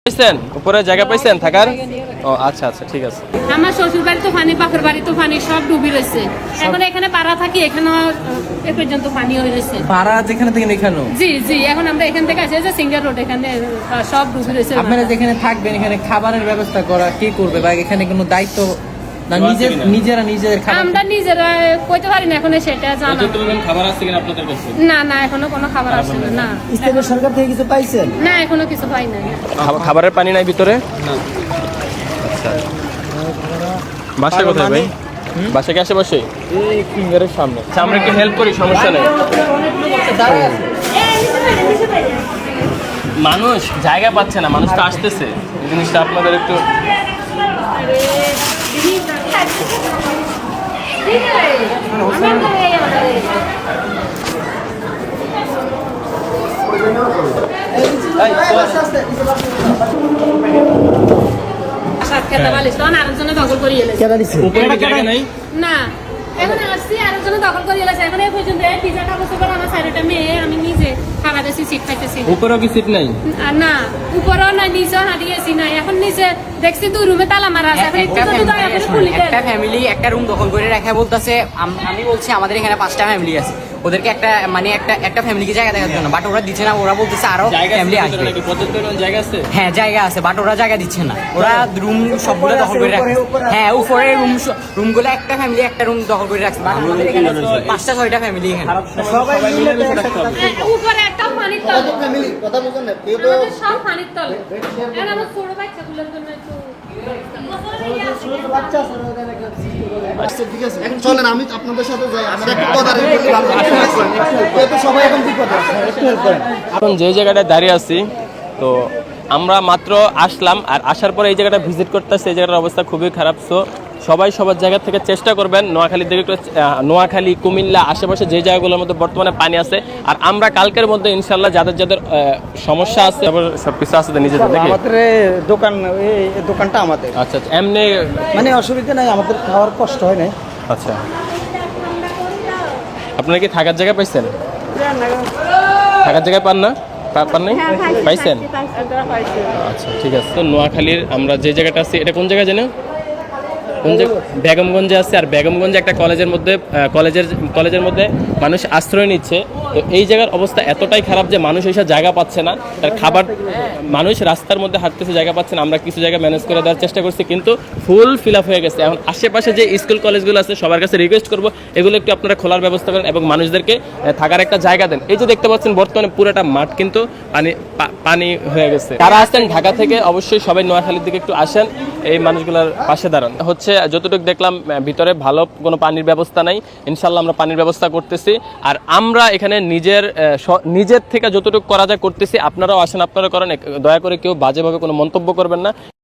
পাইছেন উপরে জায়গা পাইছেন থাকার? ও আচ্ছা আচ্ছা ঠিক আছে। আমার শ্বশুর বাড়ি তো পানি, বাপের বাড়ি তো পানি, সব ডুবি রয়েছে। এখন এখানে পাড়া থাকি, এখানে এ পর্যন্ত পানি হয়ে রয়েছে। পাড়া যেখানে থেকে এখানে? জি জি, এখন আমরা এখান থেকে আসি যে সিঙ্গার রোড, এখানে সব ডুবি রয়েছে। আপনারা যেখানে থাকবেন এখানে খাবারের ব্যবস্থা করা কি করবে, বা এখানে কোনো দায়িত্ব না নিজেদের খাবার? আমরা নিজেরা কইতে পারি না এখন, সেটা জানা। খাবার আছে কিনা আপনাদের কাছে? না না, এখনো কোনো খাবার আসে না। স্থানীয় সরকার থেকে কিছু পাইছেন? না, এখনো কিছু পাই না। খাবারের পানি নাই ভিতরে? না। আচ্ছা, বাসা কোথায় ভাই? বাসা কি আশেপাশে? এই ফিঙ্গারের সামনে। আচ্ছা, আমরা কি হেল্প করি, সমস্যা নেই। মানুষ জায়গা পাচ্ছে না, মানুষ তো আসতেছে, এই জিনিসটা আপনাদের একটু আরেকজনে দখল করিয়ে না, এখন আসছি আরেকজনে দখল করিয়ে এখন এই পর্যন্ত পিজা কাগজ উপর আমার সাইডটা মেয়ে, আমি নিজে খাওয়া দিয়েছি, সিট খাইতেছি। উপরেও কি সিট নাই? না, উপরেও নাই, নিচেও হাঁটিয়েছি না। এখন নিচে দেখছি 2 রুমে তালা মারা আছে। একটা ফ্যামিলি একটা রুম দখল করে রাখা বলতেছে। আমি বলছি আমাদের এখানে 5টা ফ্যামিলি আছে, ওদেরকে একটা ফ্যামিলিকে জায়গা দেখার জন্য, বাট ওরা দিচ্ছে না। ওরা বলতেছে আরো ফ্যামিলি আসবে। জায়গা আছে? হ্যাঁ জায়গা আছে, বাট ওরা জায়গা দিচ্ছে না। ওরা রুম সবগুলো দখল করে রাখছে। হ্যাঁ, উপরে রুমগুলো একটা ফ্যামিলি একটা রুম দখল করে রাখছে। 5টা 6টা ফ্যামিলি এখানে সবাই মিলে উপরে একটা পানির তল, ফ্যামিলি কথা বলছেন না, কেউ তো আমাদের সব পানির তল। এখন আমার ছোট বাচ্চাগুলোর জন্য একটু বাচ্চা আছে না, ওদের একটা সৃষ্টি করে। আচ্ছা ঠিক আছে, এখন চলেন আমি আপনাদের সাথে যাই। আমরা একটু কথা বলি, ভালো হয়। তো সবাই এখন বিপদে আছে, একটু হেল্প করেন। এখন যে জায়গাটায় দাঁড়িয়ে আছি, তো আমরা মাত্র আসলাম, আর আসার পরে এই জায়গাটা ভিজিট করতেছি। এই জায়গাটার অবস্থা খুবই খারাপ। সো সবাই সবার জায়গা থেকে চেষ্টা করবেন নোয়াখালীর দিকে একটু, নোয়াখালী, কুমিল্লা আশেপাশে যে জায়গাগুলোর মধ্যে বর্তমানে পানি আছে, আর আমরা কালকের মধ্যে ইনশাল্লাহ যাদের সমস্যা আছে সব কিছু আছে নিজেদের দেখে। আমাদের দোকানটা আমাদের। আচ্ছা, এমনি মানে অসুবিধা নাই, আমাদের খাওয়ার কষ্ট হয় না। আচ্ছা, আপনারা কি থাকার জায়গা পাইছেন? থাকার জায়গা পান না? পান নাই? পাইছেন? আচ্ছা ঠিক আছে। তো নোয়াখালীর আমরা যে জায়গাটা আছি, এটা কোন জায়গায় জানেন? বেগমগঞ্জে আছে, আর বেগমগঞ্জে একটা কলেজের মধ্যে মানুষ আশ্রয় নিচ্ছে। তো এই জায়গার অবস্থা এতটাই খারাপ যে মানুষ এইসব জায়গা পাচ্ছে না, তার খাবার, মানুষ রাস্তার মধ্যে হাঁটতেছে, জায়গা পাচ্ছে না। আমরা কিছু জায়গা ম্যানেজ করে দেওয়ার চেষ্টা করছি, কিন্তু ফুল ফিল আপ হয়ে গেছে। এখন আশেপাশে যে স্কুল কলেজগুলো আছে সবার কাছে রিকোয়েস্ট করবো এগুলো একটু আপনারা খোলার ব্যবস্থা করেন এবং মানুষদেরকে থাকার একটা জায়গা দেন। এই যে দেখতে পাচ্ছেন বর্তমানে পুরোটা মাঠ কিন্তু পানি হয়ে গেছে। যারা আসছেন ঢাকা থেকে অবশ্যই সবাই নোয়াখালীর দিকে একটু আসেন, এই মানুষগুলোর পাশে দাঁড়ান। হচ্ছে যতটুকু দেখলাম ভিতরে ভালো কোনো পানির ব্যবস্থা নাই, ইনশাল্লাহ আমরা পানির ব্যবস্থা করতেছি। আর আমরা এখানে নিজের থেকে যতটুকু করা যায় করতেছি। আপনারাও আসেন, আপনারা করেন। দয়া করে কেউ বাজেভাবে কোনো মন্তব্য করবেন না।